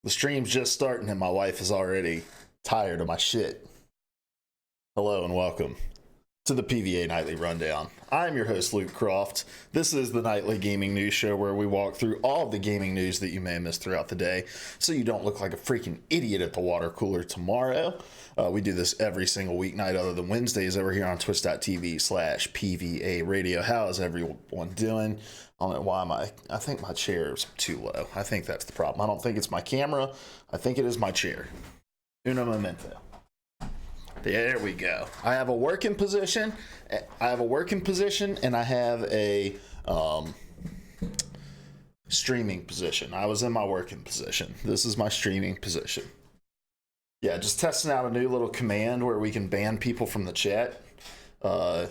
The stream's just starting and my wife is already tired of my shit. Hello and welcome to the PvA Nightly Rundown. I'm your host, Luke Croft. This is the nightly gaming news show where we walk through all of the gaming news that you may miss throughout the day so you don't look like a freaking idiot at the water cooler tomorrow. We do this every single weeknight other than Wednesdays over here on twitch.tv/PvA radio. How is everyone doing? I don't know why I think my chair is too low. I think that's the problem. I don't think it's my camera. I think it is my chair. Uno momento. There we go. I have a working position. And I have a streaming position. I was in my working position. This is my streaming position. Yeah, just testing out a new little command where we can ban people from the chat. All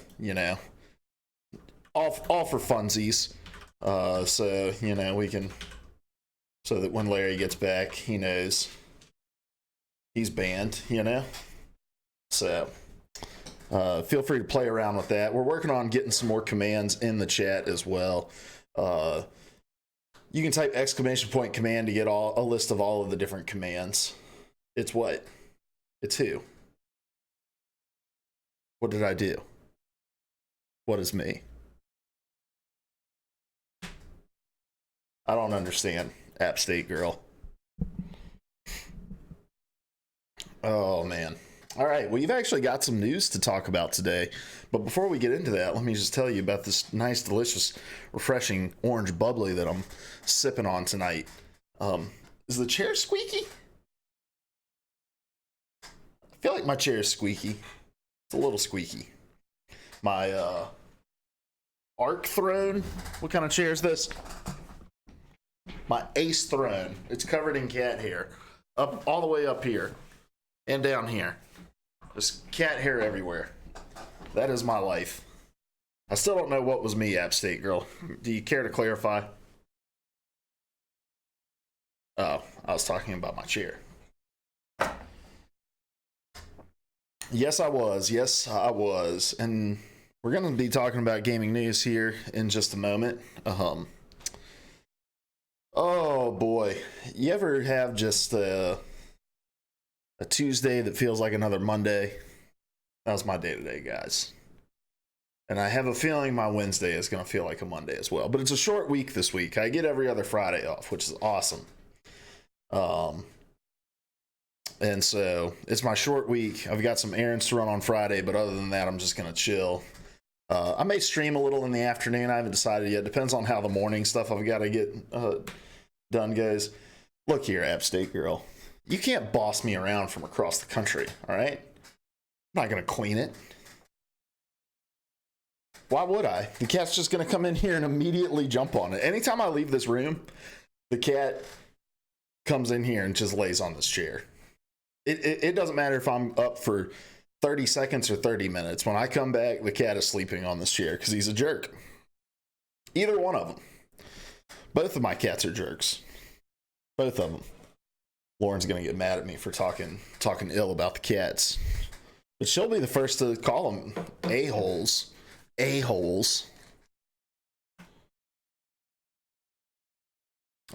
for funsies. So we can, so that when Larry gets back, he knows he's banned. So feel free to play around with that. We're working on getting some more commands in the chat as well. You can type !command to get a list of all of the different commands. It's what? It's who? What did I do? What is me? I don't understand, App State girl. Oh, man. All right, well, you've actually got some news to talk about today. But before we get into that, let me just tell you about this nice, delicious, refreshing orange bubbly that I'm sipping on tonight. Is the chair squeaky? I feel like my chair is squeaky. It's a little squeaky. My Arc Throne, what kind of chair is this? My Ace Throne. It's covered in cat hair. Up all the way up here. And down here. Just cat hair everywhere. That is my life. I still don't know what was me, App State girl. Do you care to clarify? Oh, I was talking about my chair. Yes, I was. And we're going to be talking about gaming news here in just a moment. Oh boy, you ever have just a Tuesday that feels like another Monday? That was my day today, guys. And I have a feeling my Wednesday is going to feel like a Monday as well. But it's a short week this week. I get every other Friday off, which is awesome. And so it's my short week. I've got some errands to run on Friday, but other than that, I'm just going to chill. I may stream a little in the afternoon. I haven't decided yet. Depends on how the morning stuff I've got to get done goes. Look here, App State girl. You can't boss me around from across the country, all right? I'm not going to clean it. Why would I? The cat's just going to come in here and immediately jump on it. Anytime I leave this room, the cat comes in here and just lays on this chair. It doesn't matter if I'm up for 30 seconds or 30 minutes. When I come back, the cat is sleeping on this chair because he's a jerk. Either one of them. Both of my cats are jerks. Both of them. Lauren's going to get mad at me for talking ill about the cats. But she'll be the first to call them a-holes. A-holes.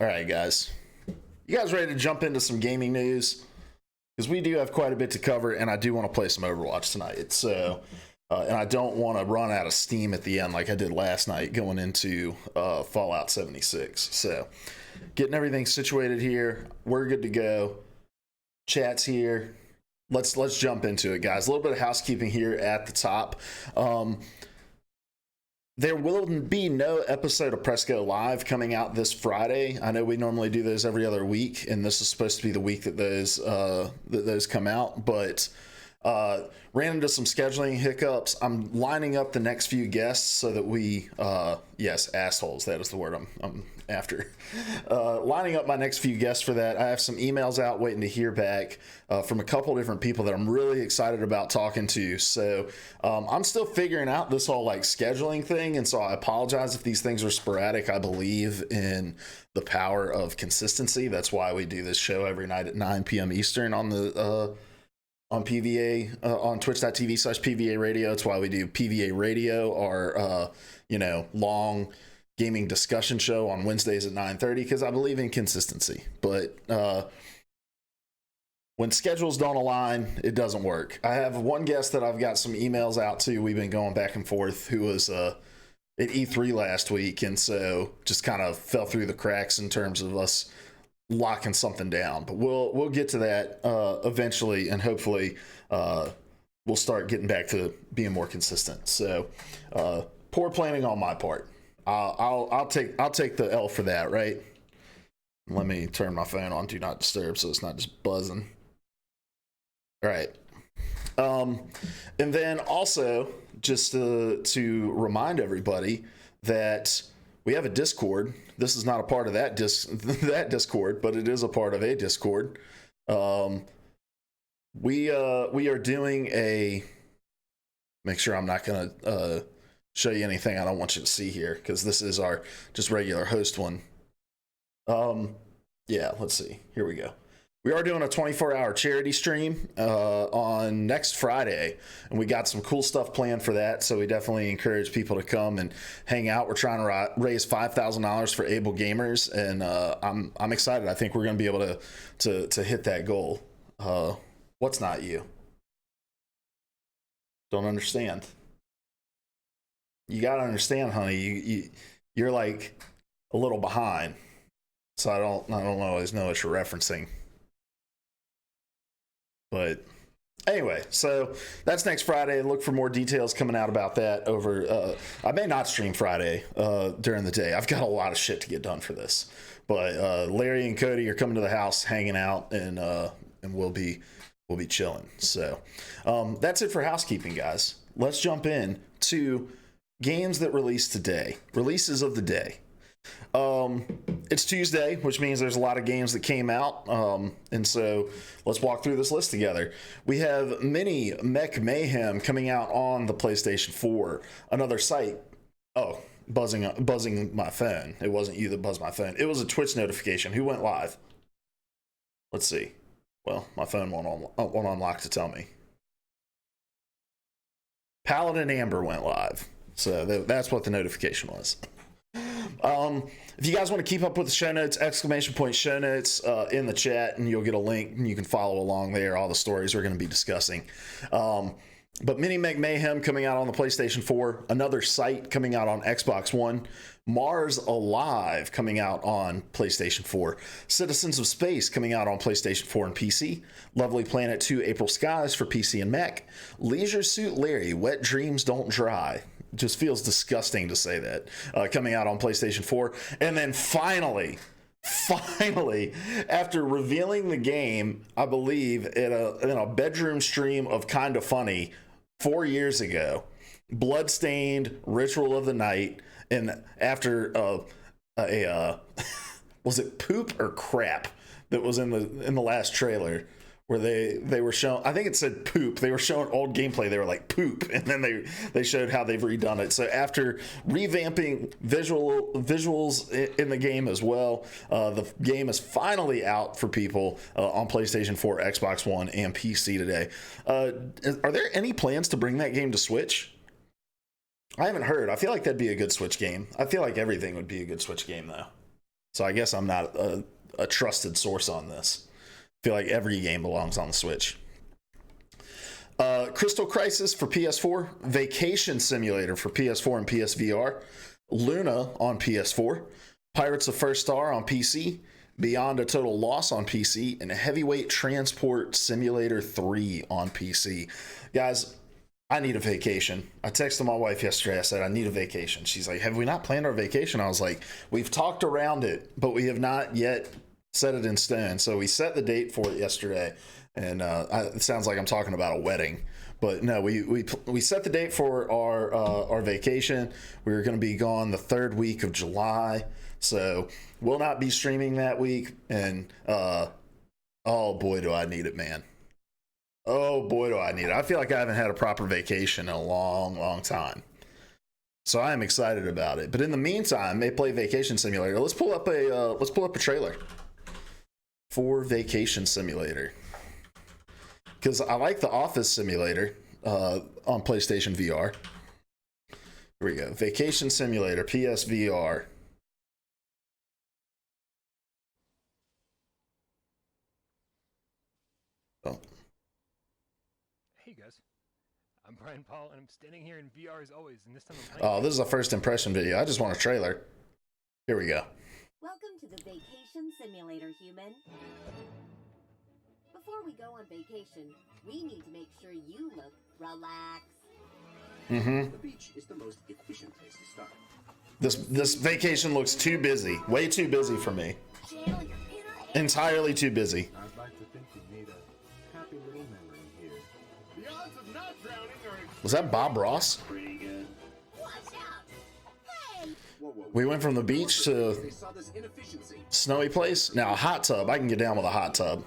All right, guys. You guys ready to jump into some gaming news? Because we do have quite a bit to cover, and I do want to play some Overwatch tonight. So, and I don't want to run out of steam at the end like I did last night going into Fallout 76. So, getting everything situated here. We're good to go. Chat's here. Let's jump into it, guys. A little bit of housekeeping here at the top. There will be no episode of Press Go Live coming out this Friday. I know we normally do those every other week, and this is supposed to be the week that those come out. But ran into some scheduling hiccups. I'm lining up the next few guests so that we, yes, assholes. That is the word I'm after. Lining up my next few guests for that. I have some emails out waiting to hear back from a couple different people that I'm really excited about talking to. So I'm still figuring out this whole scheduling thing, and so I apologize if these things are sporadic. I believe in the power of consistency. That's why we do this show every night at 9 p.m. Eastern on the on PvA on twitch.tv/PvA radio. It's why we do PvA radio, our long gaming discussion show on Wednesdays at 9:30 because I believe in consistency. But when schedules don't align, it doesn't work. I have one guest that I've got some emails out to. We've been going back and forth, who was at E3 last week, and so just kind of fell through the cracks in terms of us locking something down. But we'll get to that eventually, and hopefully we'll start getting back to being more consistent. So poor planning on my part. I'll take the L for that, right? Let me turn my phone on Do Not Disturb so it's not just buzzing. All right. And then also, just to remind everybody that we have a Discord. This is not a part of that Discord, but it is a part of a Discord. We are doing a. Make sure I'm not gonna show you anything I don't want you to see here, because this is our just regular host one. Yeah, let's see. Here we go. We are doing a 24-hour charity stream on next Friday, and we got some cool stuff planned for that, so we definitely encourage people to come and hang out. We're trying to raise $5,000 for able gamers, and I'm excited. I think we're going to be able to hit that goal. What's not you? Don't understand. You got to understand, honey. You're like a little behind, so I don't always know what you're referencing. But anyway, so that's next Friday. Look for more details coming out about that over. I may not stream Friday during the day. I've got a lot of shit to get done for this. But Larry and Cody are coming to the house, hanging out, and we'll be chilling. So that's it for housekeeping, guys. Let's jump in to games that released today. Releases of the day. It's Tuesday, which means there's a lot of games that came out, and so let's walk through this list together. We have Mini Mech Mayhem coming out on the PlayStation 4. Another site. Oh, buzzing my phone. It wasn't you that buzzed my phone. It was a Twitch notification. Who went live? Let's see. Well, my phone won't unlock to tell me. Paladin Amber went live, so that's what the notification was. If you guys want to keep up with the show notes, !show notes in the chat, and you'll get a link and you can follow along there. All the stories we're going to be discussing. But Mini Mech Mayhem coming out on the PlayStation 4, another site coming out on Xbox One, Mars Alive coming out on PlayStation 4, Citizens of Space coming out on PlayStation 4 and PC, Lovely Planet 2 April Skies for PC and Mac, Leisure Suit Larry Wet Dreams Don't Dry. Just feels disgusting to say that. Coming out on PlayStation 4. And then finally, after revealing the game, I believe, in a bedroom stream of Kinda Funny 4 years ago, Bloodstained Ritual of the Night, and after was it poop or crap that was in the last trailer, where they were shown, I think it said poop. They were showing old gameplay. They were like poop, and then they showed how they've redone it. So after revamping visuals in the game as well, the game is finally out for people on PlayStation 4, Xbox One, and PC today. Are there any plans to bring that game to Switch? I haven't heard. I feel like that'd be a good Switch game. I feel like everything would be a good Switch game, though. So I guess I'm not a trusted source on this. Feel like every game belongs on the Switch. Crystal Crisis for PS4, Vacation Simulator for PS4 and PSVR, Luna on PS4, Pirates of First Star on PC, Beyond a Total Loss on PC, and Heavyweight Transport Simulator 3 on PC. Guys, I need a vacation. I texted my wife yesterday. I said, I need a vacation. She's like, have we not planned our vacation? I was like, we've talked around it, but we have not yet set it in stone. So we set the date for it yesterday, and it sounds like I'm talking about a wedding, but no, we set the date for our vacation. We were going to be gone the third week of July, so we'll not be streaming that week. And oh boy, do I need it, man. Oh boy, do I need it. I feel like I haven't had a proper vacation in a long time. So I am excited about it. But in the meantime, they play Vacation Simulator. Let's pull up a trailer for Vacation Simulator, because I like the Office Simulator on PlayStation VR. Here we go. Vacation Simulator, PSVR. Oh. Hey guys, I'm Brian Paul, and I'm standing here in VR as always, and this time I'm Oh, playing. this is a first impression video. I just want a trailer. Here we go. Welcome to the Vacation Simulator, human. Before we go on vacation, we need to make sure you look relaxed. Mm-hmm. The beach is the most efficient place to start. This vacation looks too busy. Way too busy for me. Entirely too busy. I'd like to think we made a happy little memory here. The odds of not drowning are Was that Bob Ross? Pretty good. Watch out! Hey! Whoa, whoa, whoa. We went from the beach to They saw this inefficiency. snowy place. Now a hot tub. I can get down with a hot tub.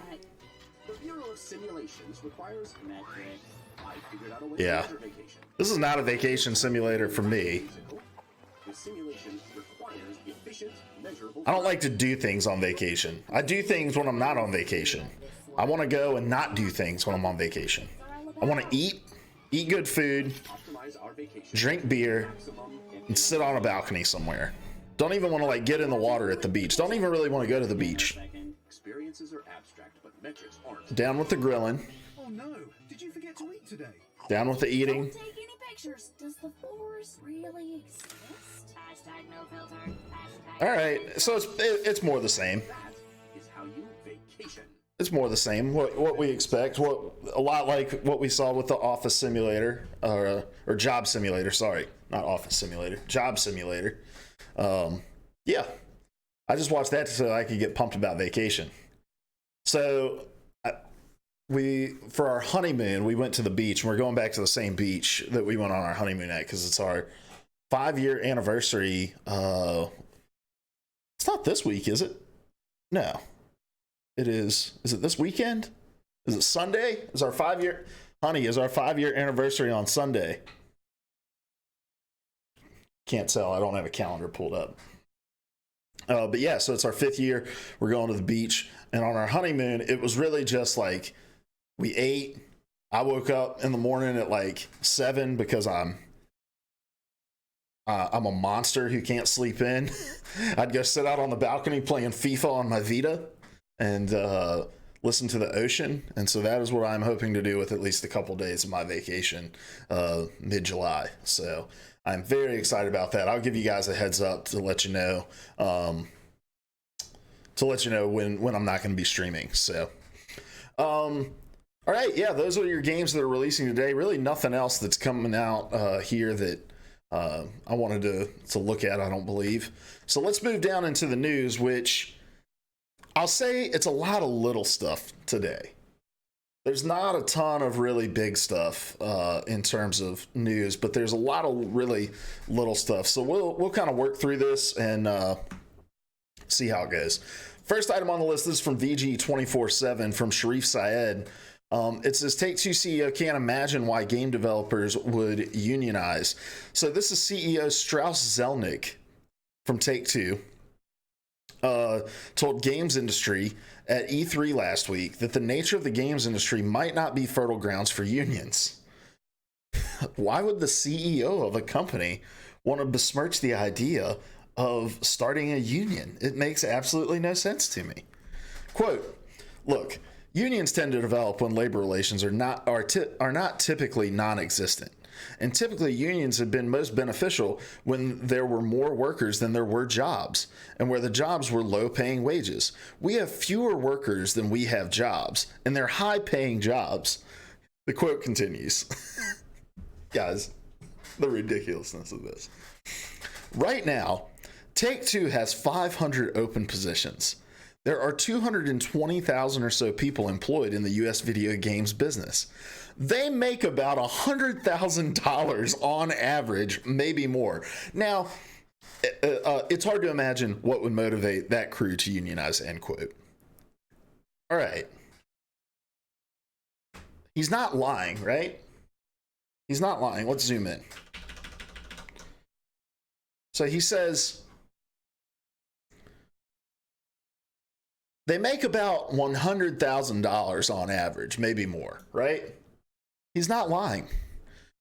The Bureau of Simulations requires metrics. I figured out a way Yeah. to measure vacation. This is not a vacation simulator for me. The simulation requires efficient, measurable. I don't like to do things on vacation. I do things when I'm not on vacation. I want to go and not do things when I'm on vacation. I want to eat good food, Optimize our vacation. drink beer, Maximum and sit on a balcony somewhere. Don't even want to like get in the water at the beach. Don't even really want to go to the beach. experiences are abstract, but metrics aren't. Down with the grilling. Oh no! Did you forget to eat today? Down with the eating. Don't take any pictures. Does the force really exist? Hashtag no filter. Hashtag All right, so it's more the same. That is how you vacation. It's more the same. What we expect. What a lot like what we saw with the Office Simulator or Job Simulator. Sorry, not Office Simulator. Job Simulator. Yeah, I just watched that so I could get pumped about vacation. So for our honeymoon, we went to the beach, and we're going back to the same beach that we went on our honeymoon at because it's our 5-year anniversary. It's not this week, is it? No. It is. Is it this weekend? Is it Sunday? Is our 5-year? Honey, is our 5-year anniversary on Sunday? Can't tell. I don't have a calendar pulled up. But yeah, so it's our 5th year. We're going to the beach. And on our honeymoon, it was really just like we ate. I woke up in the morning at like 7 because I'm a monster who can't sleep in. I'd go sit out on the balcony playing FIFA on my Vita and listen to the ocean. And so that is what I'm hoping to do with at least a couple days of my vacation mid-July. So I'm very excited about that. I'll give you guys a heads up to let you know when I'm not going to be streaming. So all right, yeah, those are your games that are releasing today. Really nothing else that's coming out here that I wanted to look at, I don't believe. So let's move down into the news, which I'll say it's a lot of little stuff today. There's not a ton of really big stuff in terms of news, but there's a lot of really little stuff. So we'll kind of work through this and see how it goes. First item on the list, this is from VG247 from Sharif Syed. It says Take-Two CEO can't imagine why game developers would unionize. So this is CEO Strauss Zelnick from Take-Two told Games Industry at E3 last week that the nature of the games industry might not be fertile grounds for unions. Why would the CEO of a company want to besmirch the idea of starting a union? It makes absolutely no sense to me. Quote, look, unions tend to develop when labor relations are not typically non-existent. And typically unions have been most beneficial when there were more workers than there were jobs, and where the jobs were low-paying wages. We have fewer workers than we have jobs, and they're high-paying jobs. The quote continues. Guys, the ridiculousness of this. Right now, Take-Two has 500 open positions. There are 220,000 or so people employed in the U.S. video games business. They make about $100,000 on average, maybe more. Now, it's hard to imagine what would motivate that crew to unionize, end quote. All right. He's not lying, right? He's not lying. Let's zoom in. So he says they make about $100,000 on average, maybe more, right? He's not lying.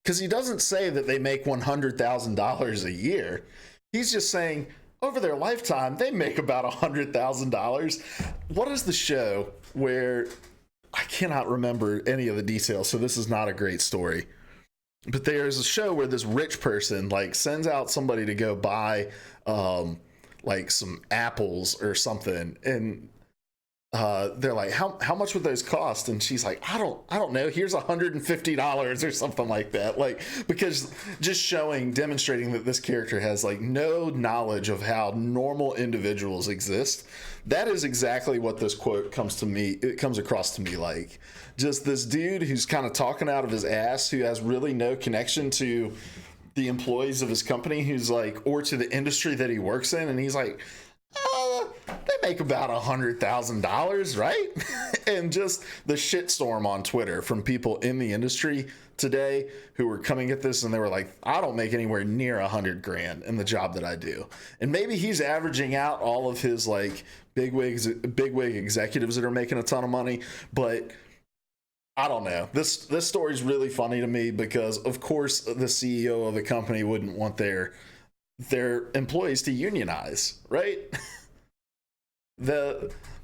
because he doesn't say that they make $100,000 a year. He's just saying over their lifetime, they make about $100,000. What is the show where I cannot remember any of the details, so this is not a great story. But there's a show where this rich person like sends out somebody to go buy like some apples or something, and they're like, how much would those cost? And she's like, I don't know, here's $150 or something like that. Like, because just demonstrating that this character has like no knowledge of how normal individuals exist. That is exactly what this quote comes across to me like. Just this dude who's kind of talking out of his ass, who has really no connection to the employees of his company, who's like, or to the industry that he works in, and he's like, they make about $100,000, right? And just the shitstorm on Twitter from people in the industry today who were coming at this, and they were like, I don't make anywhere near $100,000 in the job that I do. And maybe he's averaging out all of his like bigwig executives that are making a ton of money, but I don't know. This story is really funny to me because, of course, the CEO of the company wouldn't want their employees to unionize, right?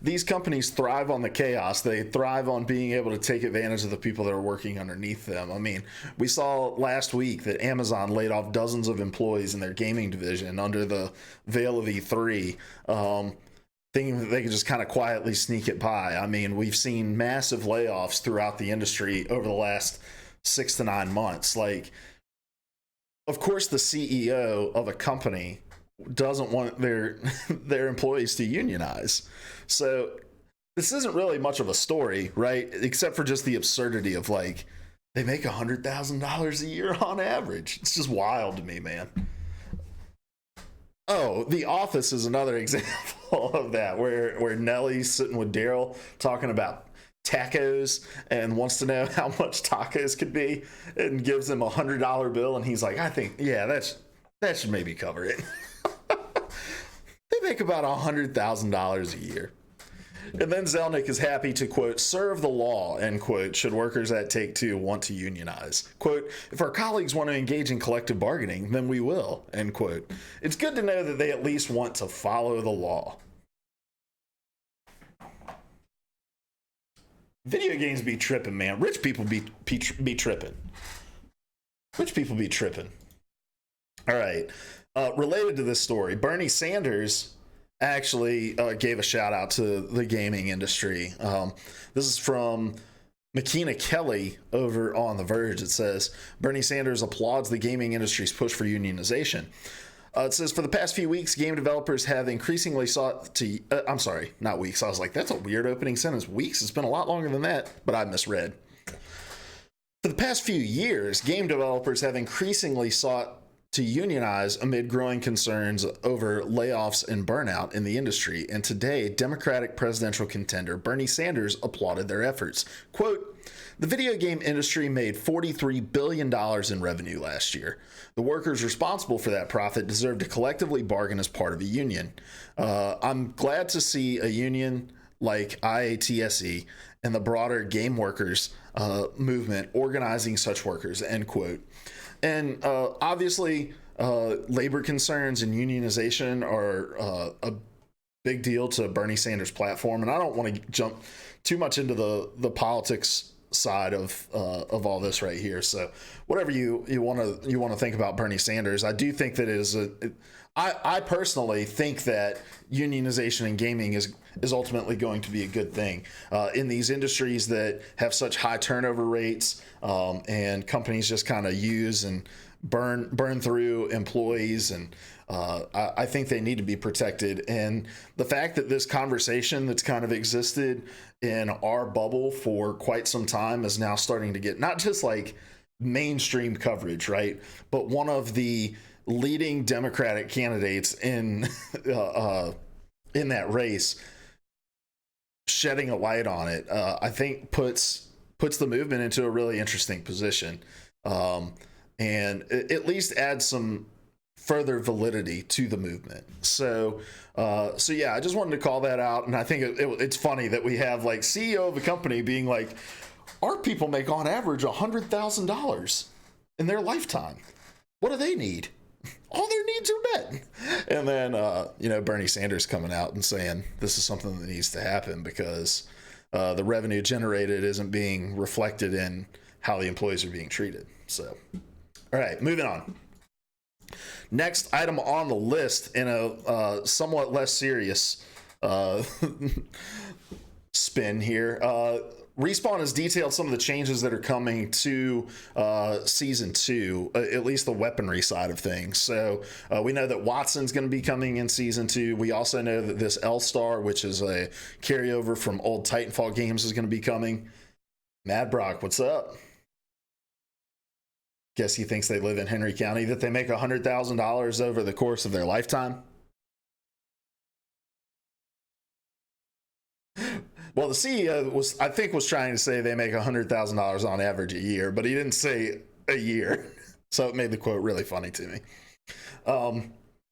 These companies thrive on the chaos. They thrive on being able to take advantage of the people that are working underneath them. I mean, we saw last week that Amazon laid off dozens of employees in their gaming division under the veil of E3, thinking that they could just kind of quietly sneak it by. I mean, we've seen massive layoffs throughout the industry over the last 6 to 9 months. Like, of course, the CEO of a company doesn't want their employees to unionize. So this isn't really much of a story, right? Except for just the absurdity of like, they make $100,000 a year on average. It's just wild to me, man. Oh, The Office is another example of that, where Nellie's sitting with Daryl talking about tacos and wants to know how much tacos could be, and gives him $100 bill, and he's like, I think, yeah, that should maybe cover it. They make about $100,000 a year. And then Zelnick is happy to, quote, serve the law, end quote, should workers at Take-Two want to unionize. Quote, if our colleagues want to engage in collective bargaining, then we will, end quote. It's good to know that they at least want to follow the law. Video games be tripping, man. Rich people be tripping. Rich people be tripping. All right. Related to this story, Bernie Sanders actually gave a shout out to the gaming industry. This is from McKenna Kelly over on The Verge. It says, Bernie Sanders applauds the gaming industry's push for unionization. It says, for the past few weeks, game developers have increasingly sought to... I'm sorry, not weeks. I was like, that's a weird opening sentence. Weeks? It's been a lot longer than that, but I misread. For the past few years, game developers have increasingly sought to unionize amid growing concerns over layoffs and burnout in the industry. And today, Democratic presidential contender Bernie Sanders applauded their efforts. Quote, the video game industry made $43 billion in revenue last year. The workers responsible for that profit deserve to collectively bargain as part of a union. I'm glad to see a union like IATSE and the broader game workers movement organizing such workers, end quote. And obviously, labor concerns and unionization are a big deal to Bernie Sanders' platform. And I don't want to jump too much into the politics side of all this right here. So whatever you want to think about Bernie Sanders, I do think that it is I personally think that unionization in gaming is ultimately going to be a good thing in these industries that have such high turnover rates, and companies just kind of use and burn through employees, and I think they need to be protected. And the fact that this conversation that's kind of existed in our bubble for quite some time is now starting to get not just like mainstream coverage, right, but one of the leading Democratic candidates in that race shedding a light on it, I think puts the movement into a really interesting position, and at least adds some further validity to the movement. So yeah, I just wanted to call that out, and I think it's funny that we have like CEO of a company being like, our people make on average $100,000. in their lifetime. What do they need? All their needs are met. And then, Bernie Sanders coming out and saying this is something that needs to happen because the revenue generated isn't being reflected in how the employees are being treated. So, all right, moving on. Next item on the list in a somewhat less serious spin here. Respawn has detailed some of the changes that are coming to Season 2, at least the weaponry side of things. So we know that Watson's going to be coming in Season 2. We also know that this L-Star, which is a carryover from old Titanfall games, is going to be coming. Mad Brock, what's up? Guess he thinks they live in Henry County, that they make $100,000 over the course of their lifetime. Well, the CEO was trying to say they make $100,000 on average a year, but he didn't say a year. So it made the quote really funny to me.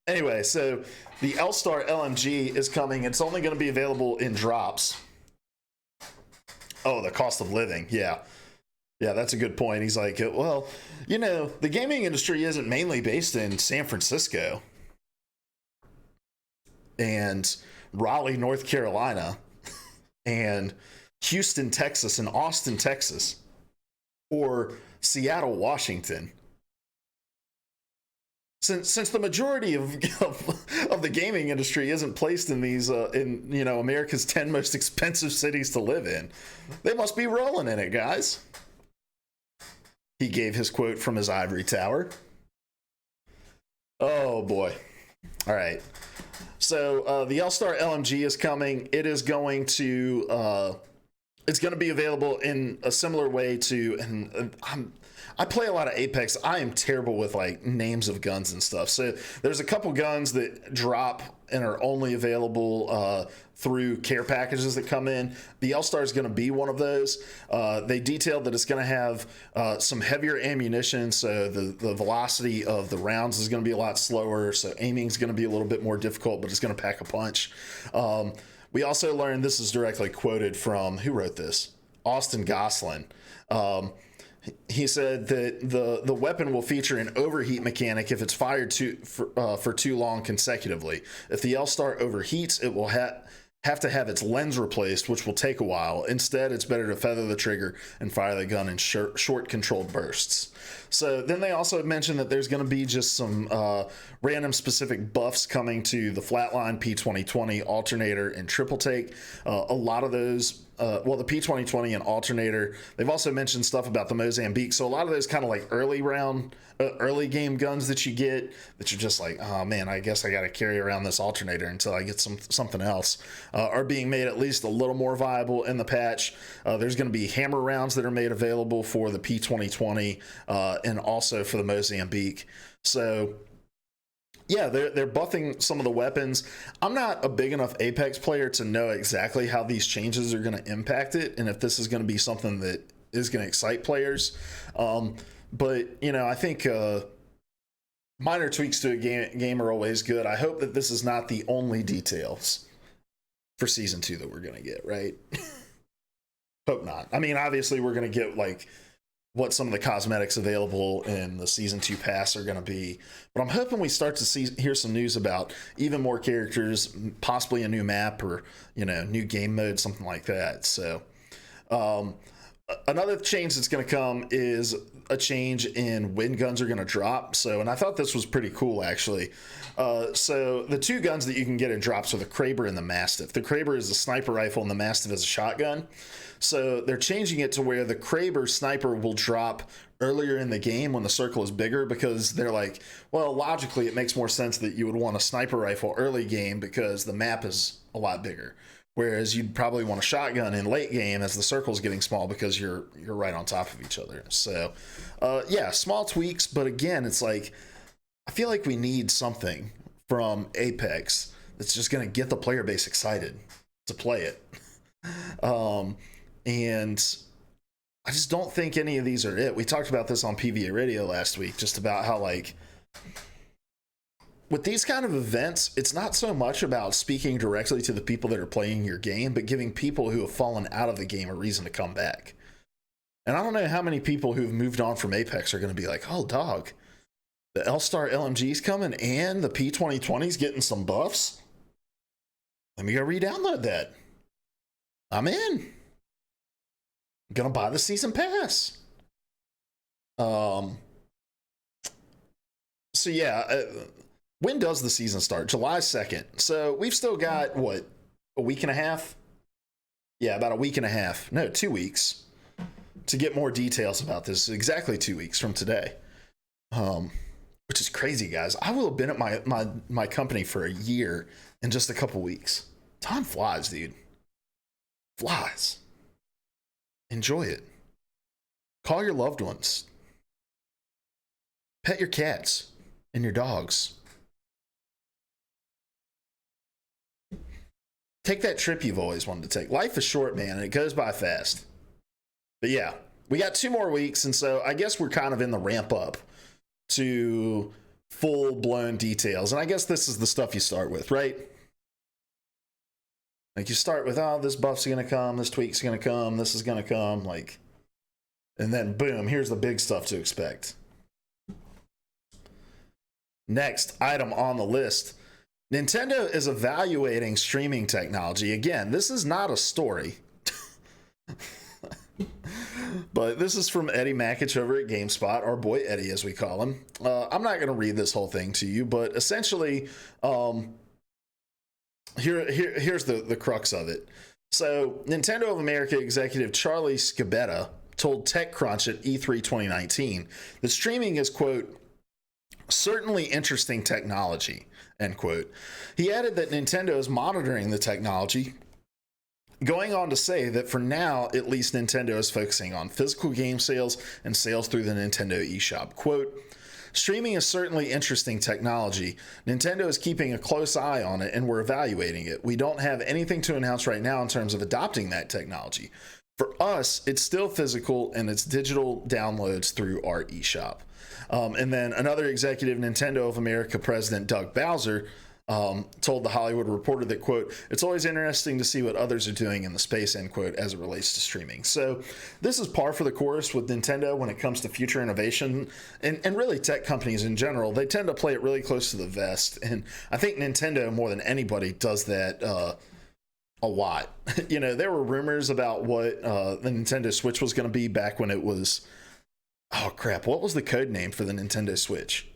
Anyway, so the L-Star LMG is coming. It's only going to be available in drops. Oh, the cost of living. Yeah. Yeah, that's a good point. He's like, well, the gaming industry isn't mainly based in San Francisco and Raleigh, North Carolina, and Houston, Texas, and Austin, Texas, or Seattle, Washington. Since the majority of the gaming industry isn't placed in these America's 10 most expensive cities to live in, they must be rolling in it, guys. He gave his quote from his ivory tower. Oh boy. All right. So the L-Star LMG is coming. It is going to it's going to be available in a similar way to, and I play a lot of Apex. I am terrible with like names of guns and stuff. So there's a couple guns that drop and are only available through care packages that come in. The L-Star is going to be one of those. They detailed that it's going to have some heavier ammunition, so the velocity of the rounds is going to be a lot slower, so aiming is going to be a little bit more difficult, but it's going to pack a punch. We also learned, this is directly quoted from, who wrote this? Austin Goslin. He said that the weapon will feature an overheat mechanic if it's fired for too long consecutively. If the L-Star overheats, it will have to have its lens replaced, which will take a while. Instead, it's better to feather the trigger and fire the gun in short controlled bursts. So then they also mentioned that there's going to be just some random specific buffs coming to the Flatline, P2020, Alternator, and Triple Take. A lot of those, the P2020 and Alternator, they've also mentioned stuff about the Mozambique. So a lot of those kind of like early game guns that you get that you're just like, oh man, I guess I got to carry around this Alternator until I get something else, are being made at least a little more viable in the patch. There's going to be hammer rounds that are made available for the P2020 and also for the Mozambique. So yeah, they're buffing some of the weapons. I'm not a big enough Apex player to know exactly how these changes are going to impact it and if this is going to be something that is going to excite players. But, I think minor tweaks to a game are always good. I hope that this is not the only details for Season 2 that we're going to get, right? Hope not. I mean, obviously, we're going to get, like, what some of the cosmetics available in the Season 2 pass are going to be. But I'm hoping we start to hear some news about even more characters, possibly a new map or, new game mode, something like that. So, another change that's going to come is a change in when guns are going to drop. So, and I thought this was pretty cool, actually. So the two guns that you can get in drops are the Kraber and the Mastiff. The Kraber is a sniper rifle and the Mastiff is a shotgun. So they're changing it to where the Kraber sniper will drop earlier in the game when the circle is bigger, because they're like, well, logically it makes more sense that you would want a sniper rifle early game because the map is a lot bigger. Whereas you'd probably want a shotgun in late game as the circle's getting small because you're right on top of each other. So, yeah, small tweaks. But again, it's like, I feel like we need something from Apex that's just going to get the player base excited to play it. And I just don't think any of these are it. We talked about this on PvA Radio last week, just about how, like, with these kind of events, it's not so much about speaking directly to the people that are playing your game, but giving people who have fallen out of the game a reason to come back. And I don't know how many people who've moved on from Apex are going to be like, oh, dog, the L-Star LMG's coming and the P2020's getting some buffs. Let me go re-download that. I'm in. I'm going to buy the season pass. So yeah, when does the season start? July 2nd. So we've still got, what, a week and a half? Yeah, about a week and a half. No, 2 weeks to get more details about this. Exactly 2 weeks from today. Which is crazy, guys. I will have been at my company for a year in just a couple weeks. Time flies, dude. Flies. Enjoy it. Call your loved ones. Pet your cats and your dogs. Take that trip you've always wanted to take. Life is short, man, and it goes by fast. But yeah, we got 2 more weeks, and so I guess we're kind of in the ramp up to full-blown details. And I guess this is the stuff you start with, right? Like, you start with, oh, this buff's going to come, this tweak's going to come, this is going to come, like, and then boom, here's the big stuff to expect. Next item on the list. Nintendo is evaluating streaming technology. Again, this is not a story. But this is from Eddie Mackich over at GameSpot, our boy Eddie, as we call him. I'm not going to read this whole thing to you, but essentially, here's the crux of it. So, Nintendo of America executive Charlie Scabetta told TechCrunch at E3 2019 that streaming is, quote, certainly interesting technology, end quote. He added that Nintendo is monitoring the technology, going on to say that for now, at least, Nintendo is focusing on physical game sales and sales through the Nintendo eShop. Quote, streaming is certainly interesting technology. Nintendo is keeping a close eye on it and we're evaluating it. We don't have anything to announce right now in terms of adopting that technology. For us, it's still physical and it's digital downloads through our eShop. And then another executive, Nintendo of America president Doug Bowser, told The Hollywood Reporter that, quote, it's always interesting to see what others are doing in the space, end quote, as it relates to streaming. So this is par for the course with Nintendo when it comes to future innovation and really tech companies in general. They tend to play it really close to the vest. And I think Nintendo, more than anybody, does that a lot. You know, there were rumors about what the Nintendo Switch was going to be back when it was, oh crap, what was the code name for the Nintendo Switch?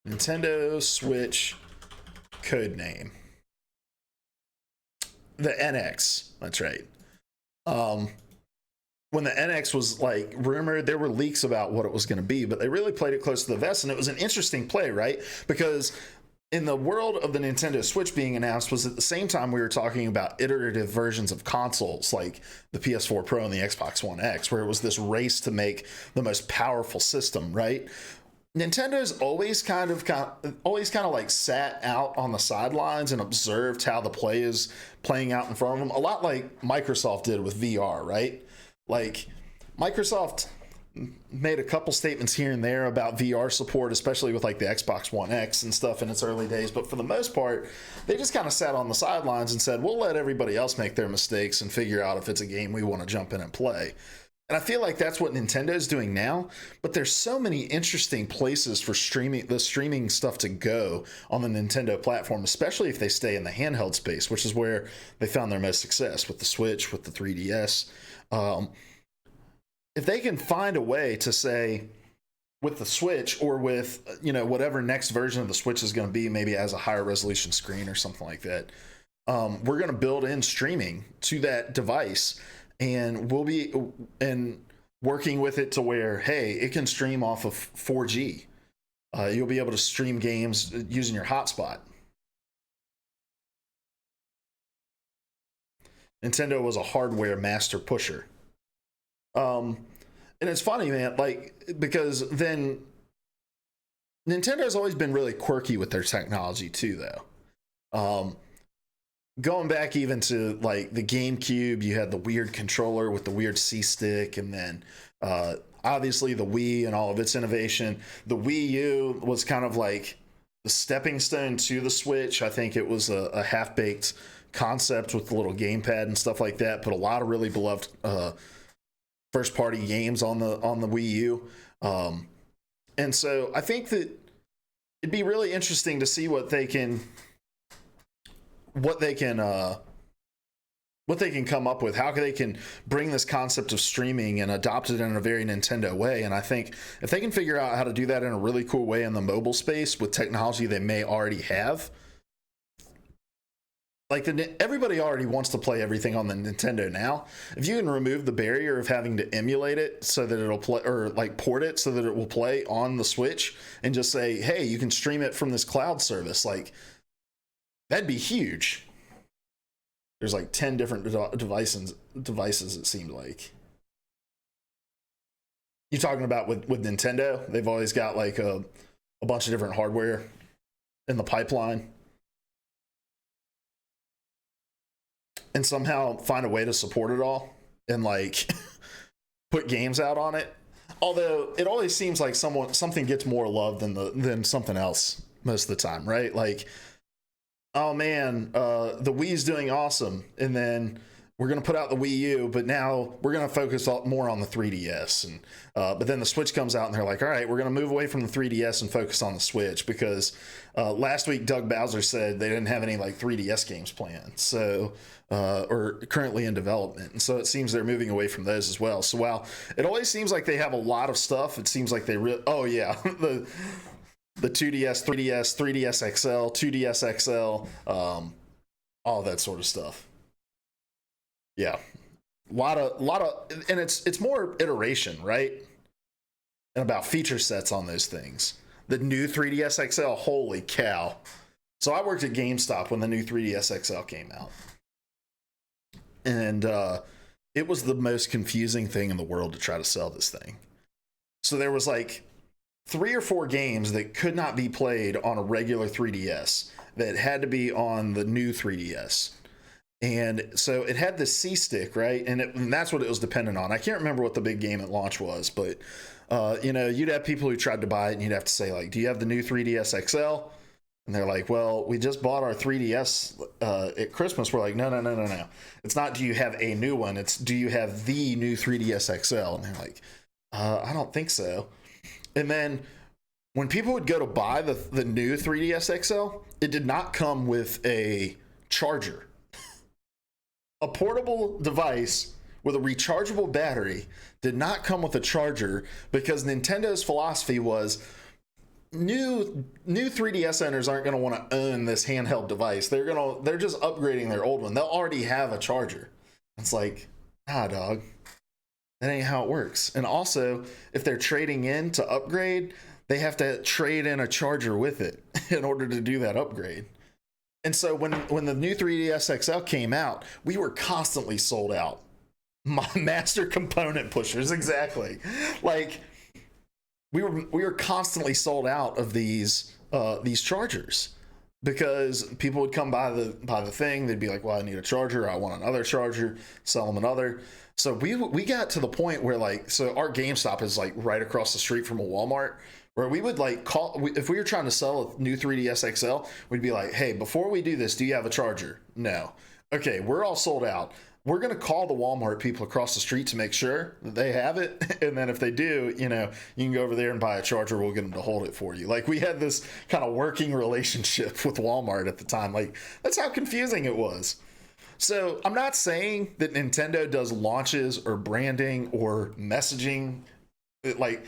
Nintendo Switch code name. The NX, that's right. When the NX was like rumored, there were leaks about what it was going to be, but they really played it close to the vest, and it was an interesting play, right? Because in the world of the Nintendo Switch being announced was at the same time we were talking about iterative versions of consoles like the PS4 Pro and the Xbox One X, where it was this race to make the most powerful system, right? Nintendo's always kind of like sat out on the sidelines and observed how the play is playing out in front of them, a lot like Microsoft did with VR, right? Like, Microsoft made a couple statements here and there about VR support, especially with like the Xbox One X and stuff in its early days, but for the most part, they just kind of sat on the sidelines and said, we'll let everybody else make their mistakes and figure out if it's a game we want to jump in and play. And I feel like that's what Nintendo is doing now, but there's so many interesting places for streaming stuff to go on the Nintendo platform, especially if they stay in the handheld space, which is where they found their most success with the Switch, with the 3DS. If they can find a way to say with the Switch or with, you know, whatever next version of the Switch is going to be, maybe as a higher resolution screen or something like that, we're going to build in streaming to that device. And we'll be working with it to where, hey, it can stream off of 4G. You'll be able to stream games using your hotspot. Nintendo was a hardware master pusher. And it's funny, man, like, because then Nintendo's always been really quirky with their technology too, though. Going back even to like the GameCube, you had the weird controller with the weird C-stick, and then obviously the Wii and all of its innovation. The Wii U was kind of like the stepping stone to the Switch. I think it was a half-baked concept with the little gamepad and stuff like that. Put a lot of really beloved first party games on the Wii U. And so I think that it'd be really interesting to see what they can come up with, how they can bring this concept of streaming and adopt it in a very Nintendo way. And I think if they can figure out how to do that in a really cool way in the mobile space with technology they may already have, like everybody already wants to play everything on the Nintendo now. If you can remove the barrier of having to emulate it so that it'll play, or like port it so that it will play on the Switch, and just say, hey, you can stream it from this cloud service, like that'd be huge. There's like 10 different devices, it seemed like. You talking about with Nintendo? They've always got like a bunch of different hardware in the pipeline. And somehow find a way to support it all and like put games out on it. Although it always seems like something gets more love than something else most of the time, right? Like, oh man, the Wii's doing awesome, and then we're gonna put out the Wii U, but now we're gonna focus more on the 3DS, and but then the Switch comes out, and they're like, all right, we're gonna move away from the 3DS and focus on the Switch, because last week Doug Bowser said they didn't have any like 3DS games planned, so or currently in development, and so it seems they're moving away from those as well. So while it always seems like they have a lot of stuff, it seems like they oh yeah, the 2DS, 3DS, 3DS XL, 2DS XL, all that sort of stuff. Yeah, a lot of, and it's more iteration, right? And about feature sets on those things. The new 3DS XL, holy cow! So I worked at GameStop when the new 3DS XL came out, and it was the most confusing thing in the world to try to sell this thing. So there was like 3 or 4 games that could not be played on a regular 3DS that had to be on the new 3DS. And so it had the C stick, right? And that's what it was dependent on. I can't remember what the big game at launch was, but you'd have people who tried to buy it, and you'd have to say, like, do you have the new 3DS XL? And they're like, well, we just bought our 3DS at Christmas. We're like, no. It's not, do you have a new one? It's, do you have the new 3DS XL? And they're like, I don't think so. And then when people would go to buy the new 3DS XL, it did not come with a charger. A portable device with a rechargeable battery did not come with a charger, because Nintendo's philosophy was new 3DS owners aren't going to want to own this handheld device. They're just upgrading their old one. They'll already have a charger. It's like, nah, dog. That ain't how it works. And also, if they're trading in to upgrade, they have to trade in a charger with it in order to do that upgrade. And so when the new 3DS XL came out, we were constantly sold out. My master component pushers, exactly. Like we were constantly sold out of these chargers, because people would come by the thing, they'd be like, well, I need a charger, I want another charger, sell them another. So we got to the point where, like, so our GameStop is like right across the street from a Walmart, where we would like call, if we were trying to sell a new 3DS XL, we'd be like, hey, before we do this, do you have a charger? No. Okay, we're all sold out. We're going to call the Walmart people across the street to make sure that they have it. And then if they do, you can go over there and buy a charger. We'll get them to hold it for you. Like, we had this kind of working relationship with Walmart at the time. Like, that's how confusing it was. So I'm not saying that Nintendo does launches or branding or messaging, like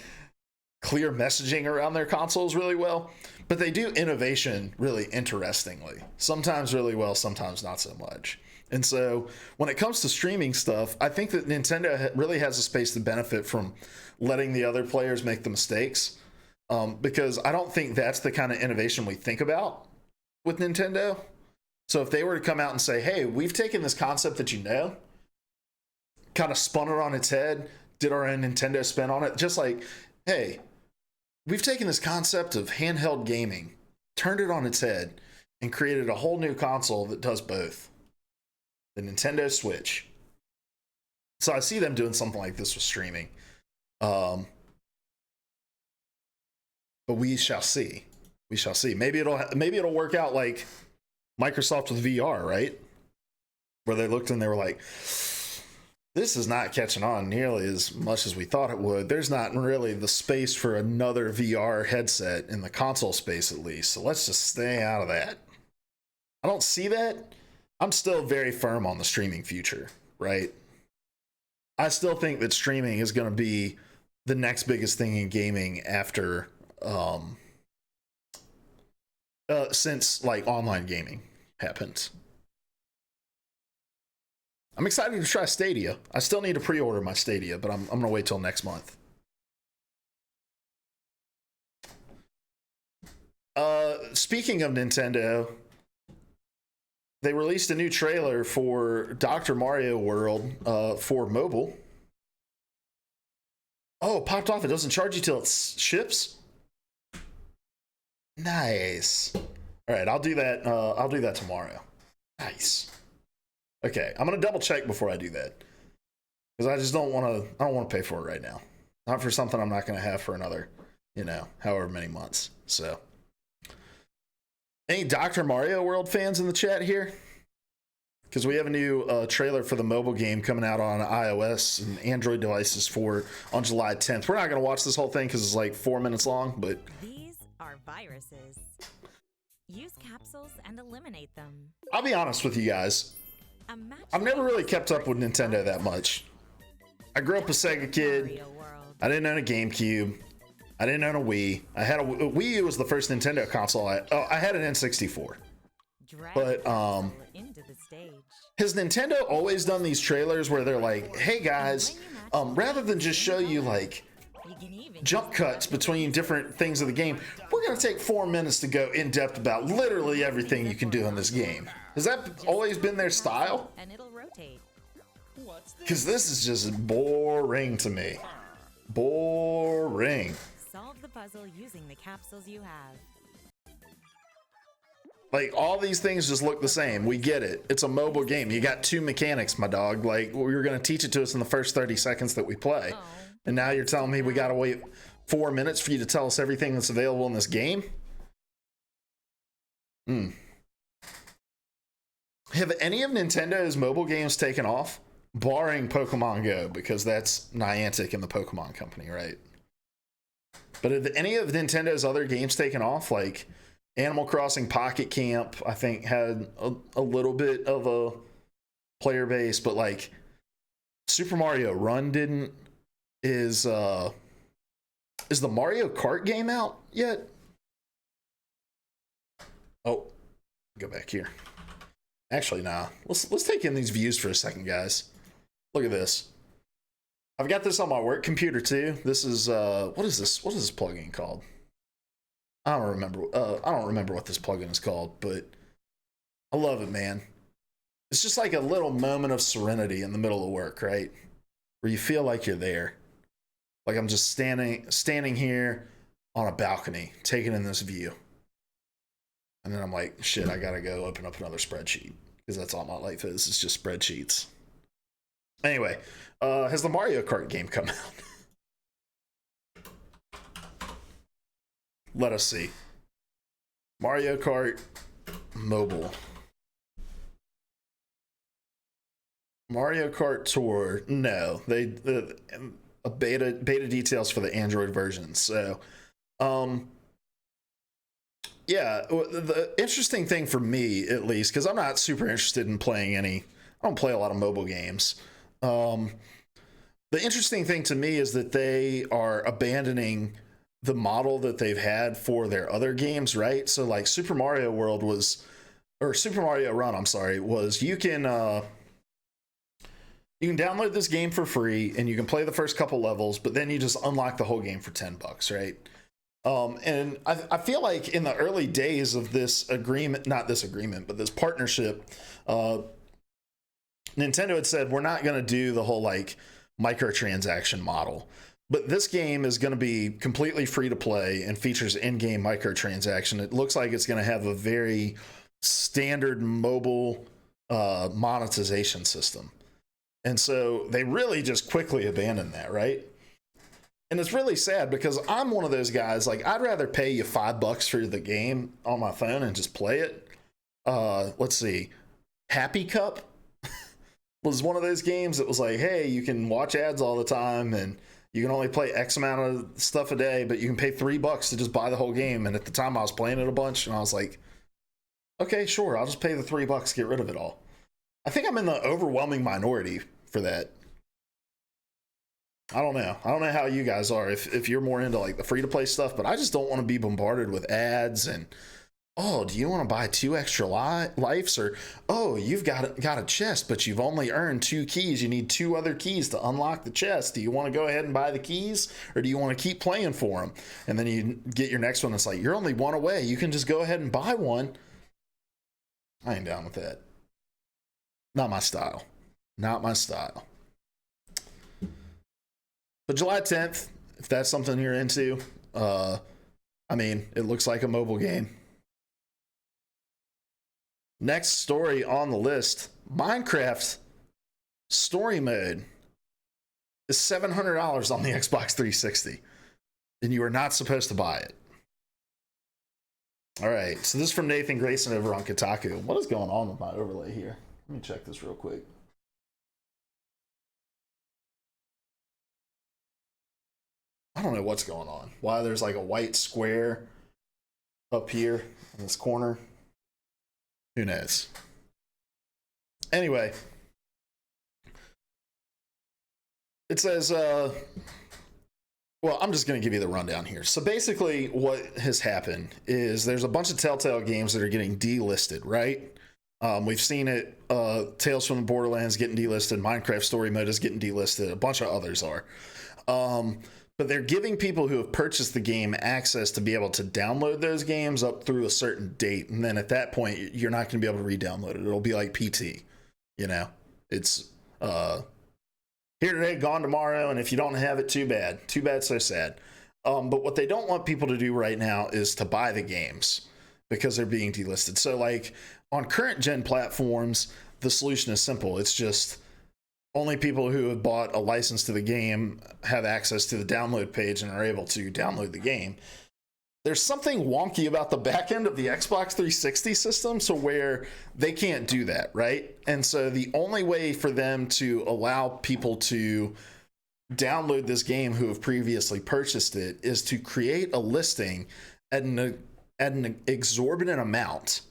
clear messaging around their consoles really well, but they do innovation really interestingly. Sometimes really well, sometimes not so much. And so when it comes to streaming stuff, I think that Nintendo really has a space to benefit from letting the other players make the mistakes, because I don't think that's the kind of innovation we think about with Nintendo. So if they were to come out and say, hey, we've taken this concept that kind of spun it on its head, did our own Nintendo spin on it, just like, hey, we've taken this concept of handheld gaming, turned it on its head, and created a whole new console that does both. The Nintendo Switch. So I see them doing something like this with streaming. But we shall see. We shall see. Maybe it'll work out like Microsoft with VR, right? where they looked and they were like, this is not catching on nearly as much as we thought it would. There's not really the space for another VR headset in the console space, at least. So let's just stay out of that. I don't see that. I'm still very firm on the streaming future, right? I still think that streaming is going to be the next biggest thing in gaming after, since like online gaming happened. I'm excited to try Stadia. I still need to pre-order my Stadia, but I'm going to wait till next month. Speaking of Nintendo, they released a new trailer for Dr. Mario World for mobile. Oh, it popped off. It doesn't charge you till it ships. Nice. All right, I'll do that. I'll do that tomorrow. Nice. Okay, I'm gonna double check before I do that because I just don't want to. I don't want to pay for it right now. Not for something I'm not gonna have for another, however many months. So, any Dr. Mario World fans in the chat here? Because we have a new trailer for the mobile game coming out on iOS and Android devices on July 10th. We're not gonna watch this whole thing because it's like 4 minutes long, but these are viruses. Use capsules and eliminate them. I'll be honest with you guys. I've never really kept up with Nintendo that much. I grew up a Sega kid. I didn't own a GameCube. I didn't own a Wii. I had a Wii U was the first Nintendo console. I had an N64. But has Nintendo always done these trailers where they're like, "Hey guys, rather than just show you like jump cuts between different things of the game, we're gonna take 4 minutes to go in depth about literally everything you can do in this game." Has that always been their style? And it'll rotate. Because this is just boring to me. Boring. Solve the puzzle using the capsules you have. Like, all these things just look the same. We get it. It's a mobile game. You got two mechanics, my dog. Like, we were going to teach it to us in the first 30 seconds that we play. And now you're telling me we got to wait 4 minutes for you to tell us everything that's available in this game? Have any of Nintendo's mobile games taken off? Barring Pokemon Go, because that's Niantic and the Pokemon Company, right? But have any of Nintendo's other games taken off? Like Animal Crossing Pocket Camp, I think, had a little bit of a player base, but like Super Mario Run didn't. Is the Mario Kart game out yet? Oh, go back here. Actually, nah. Let's take in these views for a second, guys. Look at this. I've got this on my work computer too. This is what is this? What is this plugin called? I don't remember. I don't remember what this plugin is called, but I love it, man. It's just like a little moment of serenity in the middle of work, right? Where you feel like you're there. Like I'm just standing here on a balcony, taking in this view. And then I'm like, shit, I gotta go open up another spreadsheet. Because that's all my life is. It's just spreadsheets. Anyway, has the Mario Kart game come out? Let us see. Mario Kart mobile. Mario Kart Tour. No, beta details for the Android version. So, yeah, the interesting thing for me, at least, because I'm not super interested in playing I don't play a lot of mobile games. The interesting thing to me is that they are abandoning the model that they've had for their other games, right? So like Super Mario Run, I'm sorry, was you can download this game for free and you can play the first couple levels, but then you just unlock the whole game for $10, right? And I feel like in the early days of this agreement, not this agreement, but this partnership, Nintendo had said, we're not going to do the whole like microtransaction model, but this game is going to be completely free to play and features in-game microtransaction. It looks like it's going to have a very standard mobile monetization system. And so they really just quickly abandoned that, right? And it's really sad because I'm one of those guys, like, I'd rather pay you $5 for the game on my phone and just play it. Let's see. Happy Cup. was one of those games that was like, hey, you can watch ads all the time and you can only play X amount of stuff a day, but you can pay $3 to just buy the whole game. And at the time I was playing it a bunch and I was like, okay, sure, I'll just pay the $3, get rid of it all. I think I'm in the overwhelming minority for that. I don't know how you guys are, if you're more into like the free to play stuff, but I just don't want to be bombarded with ads and, oh, do you want to buy 2 extra lives? Or, oh, you've got a chest, but you've only earned 2 keys. You need 2 other keys to unlock the chest. Do you want to go ahead and buy the keys, or do you want to keep playing for them? And then you get your next one. It's like, you're only 1 away. You can just go ahead and buy one. I ain't down with that. Not my style. Not my style. But July 10th, if that's something you're into, I mean, it looks like a mobile game. Next story on the list, Minecraft story mode is $700 on the Xbox 360, and you are not supposed to buy it. All right, so this is from Nathan Grayson over on Kotaku. What is going on with my overlay here? Let me check this real quick. I don't know what's going on. Why there's like a white square up here in this corner. Who knows? Anyway, it says, well, I'm just going to give you the rundown here. So basically what has happened is there's a bunch of Telltale games that are getting delisted, right? We've seen it, Tales from the Borderlands getting delisted, Minecraft Story Mode is getting delisted, a bunch of others are. But they're giving people who have purchased the game access to be able to download those games up through a certain date. And then at that point, you're not going to be able to re-download it. It'll be like PT, you know, it's here today, gone tomorrow. And if you don't have it, too bad, so sad. But what they don't want people to do right now is to buy the games because they're being delisted. So like on current gen platforms, the solution is simple. It's just only people who have bought a license to the game have access to the download page and are able to download the game. There's something wonky about the back end of the Xbox 360 system, so where they can't do that, right? And so the only way for them to allow people to download this game who have previously purchased it is to create a listing at an exorbitant amount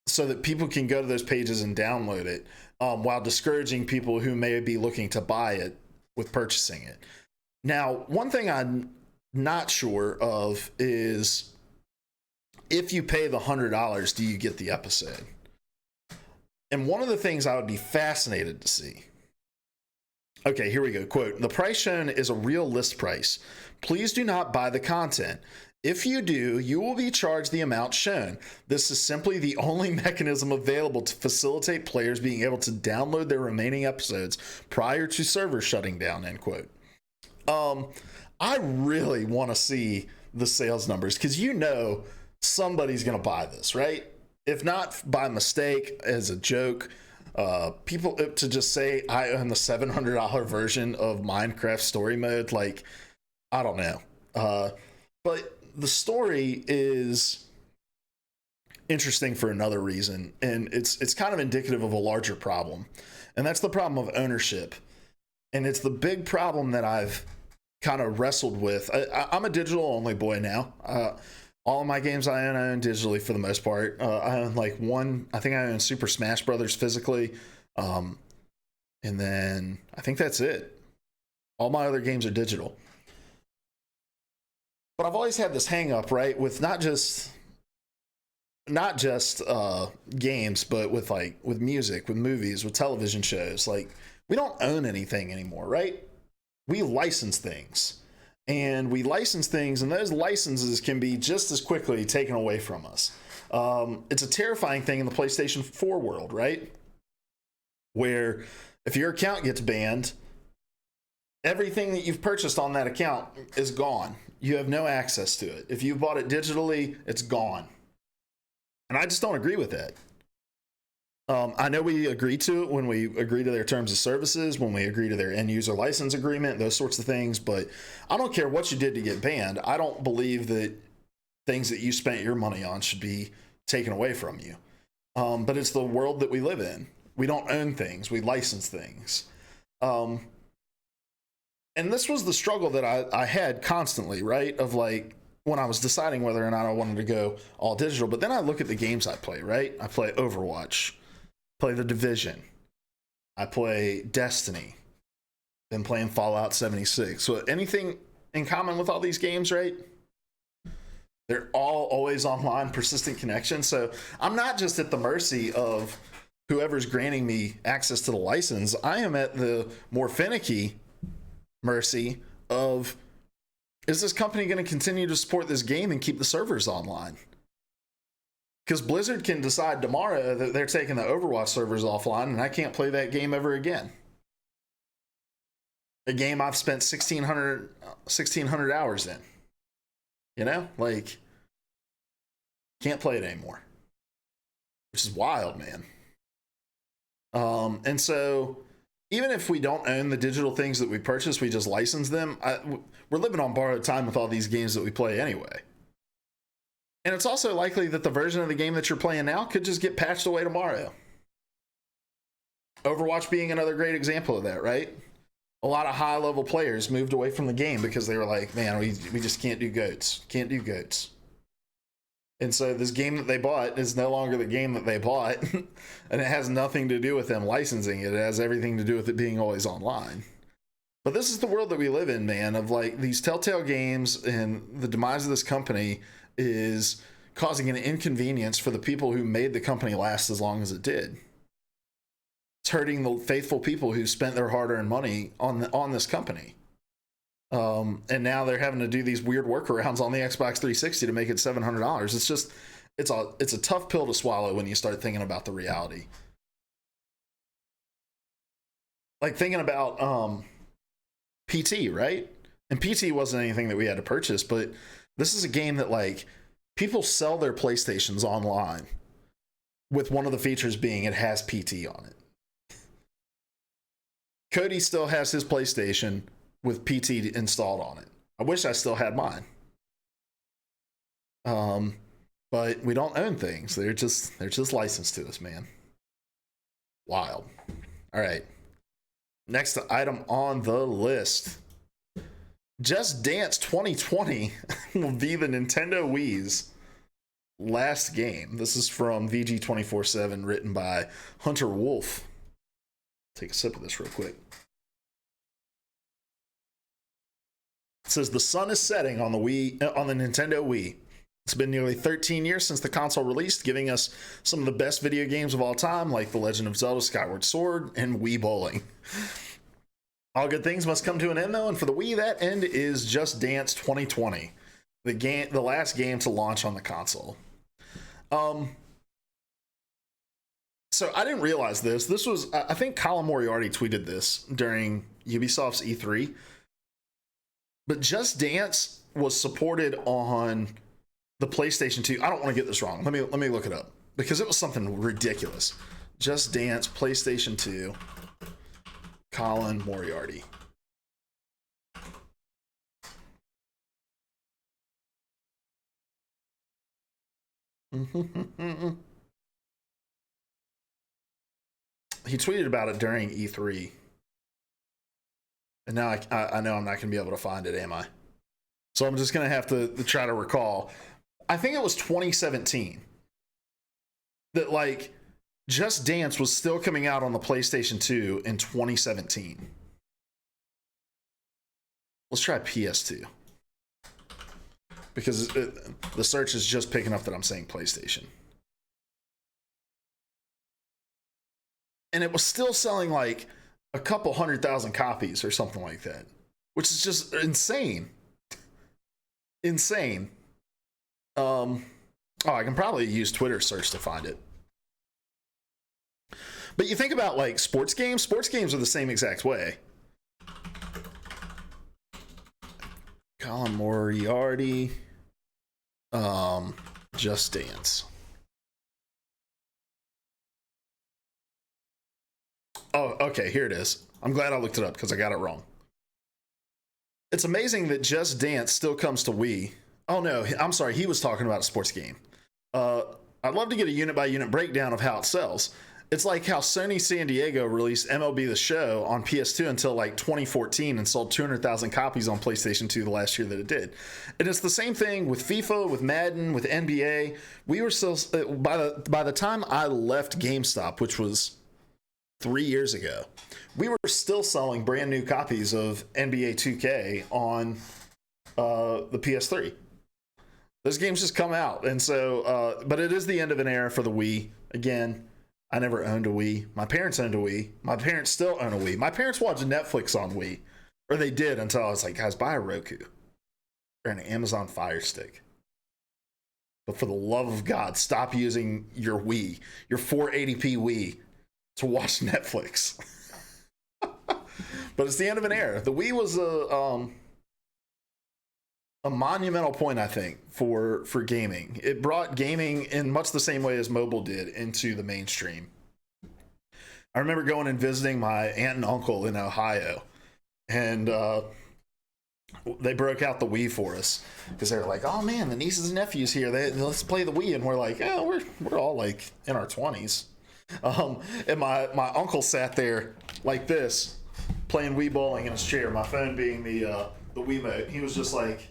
so that people can go to those pages and download it, while discouraging people who may be looking to buy it with purchasing it. Now, one thing I'm not sure of is if you pay the $100, do you get the episode? And one of the things I would be fascinated to see. Okay, here we go. Quote, "The price shown is a real list price. Please do not buy the content. If you do, you will be charged the amount shown. This is simply the only mechanism available to facilitate players being able to download their remaining episodes prior to servers shutting down," end quote. I really want to see the sales numbers because you know somebody's going to buy this, right? If not by mistake, as a joke, people to just say I own the $700 version of Minecraft Story Mode, like, I don't know. But the story is interesting for another reason, and it's kind of indicative of a larger problem, and that's the problem of ownership. And it's the big problem that I've kind of wrestled with. I'm a digital only boy now. All of my games I own digitally for the most part. I own like I think I own Super Smash Brothers physically, and then I think that's it. All my other games are digital. But I've always had this hang up, right, with not just games, but with music, with movies, with television shows. Like, we don't own anything anymore, right? We license things. And those licenses can be just as quickly taken away from us. It's a terrifying thing in the PlayStation 4 world, right? Where if your account gets banned, everything that you've purchased on that account is gone. You have no access to it. If you bought it digitally, it's gone. And I just don't agree with that. I know we agree to it when we agree to their terms of services, when we agree to their end user license agreement, those sorts of things. But I don't care what you did to get banned. I don't believe that things that you spent your money on should be taken away from you. But it's the world that we live in. We don't own things. We license things. And this was the struggle that I had constantly, right? Of like, when I was deciding whether or not I wanted to go all digital. But then I look at the games I play, right? I play Overwatch, play The Division, I play Destiny, been playing Fallout 76. So anything in common with all these games, right? They're all always online, persistent connection. So I'm not just at the mercy of whoever's granting me access to the license. I am at the more finicky mercy of, is this company going to continue to support this game and keep the servers online? Because Blizzard can decide tomorrow that they're taking the Overwatch servers offline and I can't play that game ever again. A game I've spent 1,600 hours in. You know? Like, can't play it anymore. Which is wild, man. And so, even if we don't own the digital things that we purchase, we just license them, we're living on borrowed time with all these games that we play anyway. And it's also likely that the version of the game that you're playing now could just get patched away tomorrow. Overwatch being another great example of that, right? A lot of high-level players moved away from the game because they were like, man, we just can't do goats. Can't do goats. And so this game that they bought is no longer the game that they bought. And it has nothing to do with them licensing it. It has everything to do with it being always online. But this is the world that we live in, man, of like these Telltale games, and the demise of this company is causing an inconvenience for the people who made the company last as long as it did. It's hurting the faithful people who spent their hard-earned money on this company. And now they're having to do these weird workarounds on the Xbox 360 to make it $700. It's just, it's a tough pill to swallow when you start thinking about the reality. Like thinking about PT, right? And PT wasn't anything that we had to purchase, but this is a game that like people sell their PlayStations online with one of the features being it has PT on it. Cody still has his PlayStation with PT installed on it. I wish I still had mine. But we don't own things. They're just licensed to us, man. Wild. All right. Next item on the list. Just Dance 2020 will be the Nintendo Wii's last game. This is from VG247, written by Hunter Wolf. Take a sip of this real quick. It says the sun is setting on the Nintendo Wii. It's been nearly 13 years since the console released, giving us some of the best video games of all time, like The Legend of Zelda: Skyward Sword and Wii Bowling. All good things must come to an end, though, and for the Wii, that end is Just Dance 2020, the last game to launch on the console. So I didn't realize this. This was, I think Colin Moriarty tweeted this during Ubisoft's E3. But Just Dance was supported on the PlayStation 2. I don't want to get this wrong. Let me look it up because it was something ridiculous. Just Dance PlayStation 2. Colin Moriarty. He tweeted about it during E3. And now I know I'm not going to be able to find it, am I? So I'm just going to have to try to recall. I think it was 2017 that like Just Dance was still coming out on the PlayStation 2 in 2017. Let's try PS2. Because the search is just picking up that I'm saying PlayStation. And it was still selling like a couple 100,000 copies or something like that, which is just insane. Insane. I can probably use Twitter search to find it. But you think about like sports games are the same exact way. Colin Moriarty, Just Dance. Oh, okay, here it is. I'm glad I looked it up because I got it wrong. It's amazing that Just Dance still comes to Wii. Oh no, I'm sorry, he was talking about a sports game. I'd love to get a unit by unit breakdown of how it sells. It's like how Sony San Diego released MLB The Show on PS2 until like 2014 and sold 200,000 copies on PlayStation 2 the last year that it did. And it's the same thing with FIFA, with Madden, with NBA. We were still, by the time I left GameStop, which was 3 years ago, we were still selling brand new copies of NBA 2K on the PS3. Those games just come out. And so, but it is the end of an era for the Wii. Again, I never owned a Wii. My parents owned a Wii. My parents still own a Wii. My parents watch Netflix on Wii. Or they did until I was like, guys, buy a Roku or an Amazon Fire Stick. But for the love of God, stop using your Wii, your 480p Wii, to watch Netflix. But it's the end of an era. The Wii was a monumental point, I think, for gaming. It brought gaming in much the same way as mobile did into the mainstream. I remember going and visiting my aunt and uncle in Ohio, and they broke out the Wii for us because they were like, "Oh man, the nieces and nephews here. Let's play the Wii," and we're like, "Oh, we're all like in our 20s." And my uncle sat there like this, playing Wii bowling in his chair. My phone being the Wiimote. He was just like.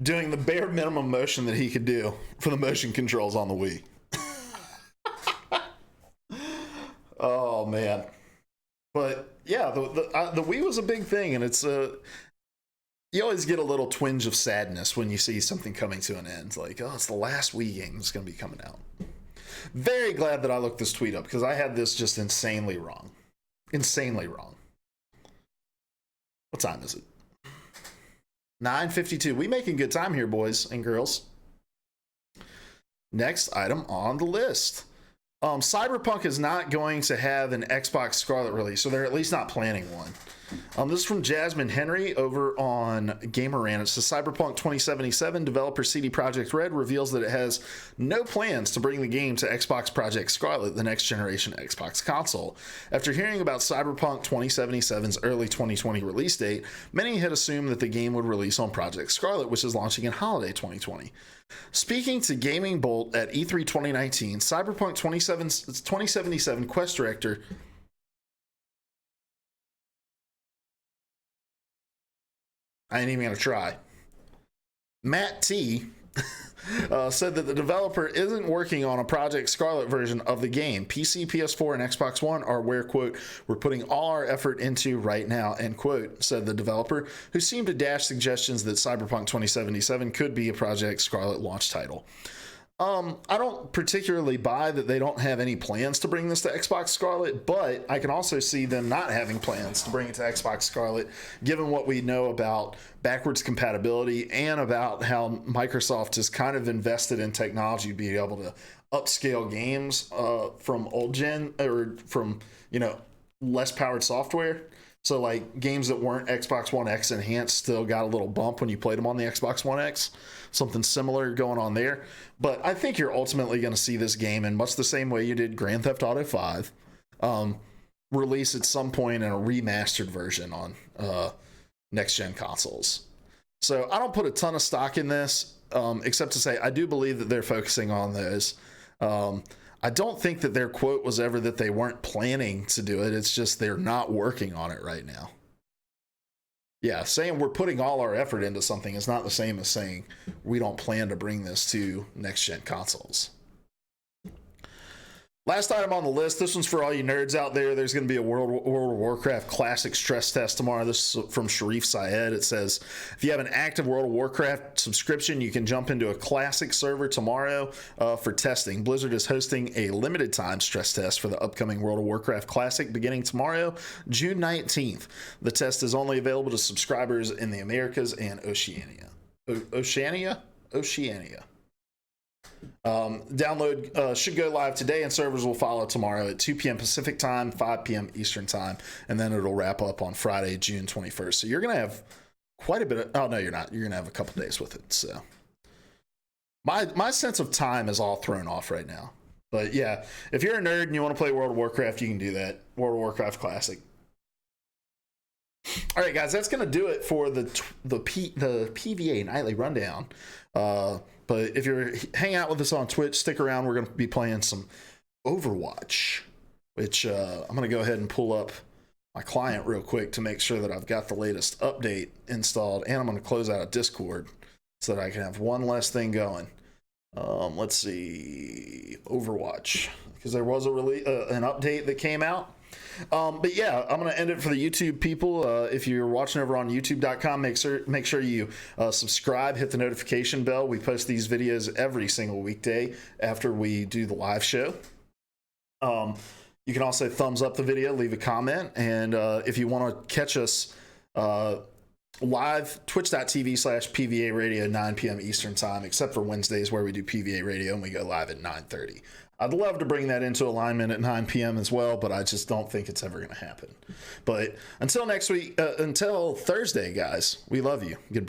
Doing the bare minimum motion that he could do for the motion controls on the Wii. Oh man. But yeah, the Wii was a big thing, and it's you always get a little twinge of sadness when you see something coming to an end. Like, oh, it's the last Wii game that's going to be coming out. Very glad that I looked this tweet up because I had this just insanely wrong. Insanely wrong. What time is it? 9:52. We making good time here, boys and girls. Next item on the list. Cyberpunk is not going to have an Xbox Scarlett release, so they're at least not planning one. This is from Jasmine Henry over on Gamerant. It says Cyberpunk 2077 developer CD Projekt Red reveals that it has no plans to bring the game to Xbox Project Scarlett, the next generation Xbox console. After hearing about Cyberpunk 2077's early 2020 release date, many had assumed that the game would release on Project Scarlett, which is launching in holiday 2020. Speaking to Gaming Bolt at E3 2019, Cyberpunk 2077 Quest director I ain't even gonna try. Matt T said that the developer isn't working on a Project Scarlett version of the game. PC, PS4, and Xbox One are where, quote, we're putting all our effort into right now, end quote, said the developer, who seemed to dash suggestions that Cyberpunk 2077 could be a Project Scarlett launch title. I don't particularly buy that they don't have any plans to bring this to Xbox Scarlett, but I can also see them not having plans to bring it to Xbox Scarlett, given what we know about backwards compatibility and about how Microsoft has kind of invested in technology to be able to upscale games from old gen or from, less powered software. So like games that weren't Xbox One X enhanced still got a little bump when you played them on the Xbox One X. Something similar going on there. But I think you're ultimately going to see this game in much the same way you did Grand Theft Auto 5 release at some point in a remastered version on next-gen consoles. So I don't put a ton of stock in this, except to say I do believe that they're focusing on those. I don't think that their quote was ever that they weren't planning to do it. It's just they're not working on it right now. Yeah, saying we're putting all our effort into something is not the same as saying we don't plan to bring this to next-gen consoles. Last item on the list, this one's for all you nerds out there. There's going to be a World of Warcraft Classic stress test tomorrow. This is from Sharif Syed. It says, if you have an active World of Warcraft subscription, you can jump into a Classic server tomorrow for testing. Blizzard is hosting a limited time stress test for the upcoming World of Warcraft Classic beginning tomorrow, June 19th. The test is only available to subscribers in the Americas and Oceania. Oceania. Download should go live today, and servers will follow tomorrow at 2 p.m. Pacific time, 5 p.m. Eastern time, and then it'll wrap up on Friday, June 21st. So you're going to have quite a bit of... Oh, no, you're not. You're going to have a couple days with it. So my sense of time is all thrown off right now. But yeah, if you're a nerd and you want to play World of Warcraft, you can do that. World of Warcraft Classic. All right, guys, that's gonna do it for the PvA nightly rundown. But if you're hanging out with us on Twitch, stick around. We're gonna be playing some Overwatch, which I'm gonna go ahead and pull up my client real quick to make sure that I've got the latest update installed, and I'm gonna close out of Discord so that I can have one less thing going. Let's see, Overwatch, because there was an update that came out. But yeah, I'm going to end it for the YouTube people. If you're watching over on youtube.com, make sure you subscribe, hit the notification bell. We post these videos every single weekday after we do the live show. You can also thumbs up the video, leave a comment, and if you want to catch us live, twitch.tv/PVA radio, 9 p.m. Eastern time, except for Wednesdays where we do PVA radio and we go live at 9:30. I'd love to bring that into alignment at 9 p.m. as well, but I just don't think it's ever going to happen. But until next week, until Thursday, guys, we love you. Goodbye.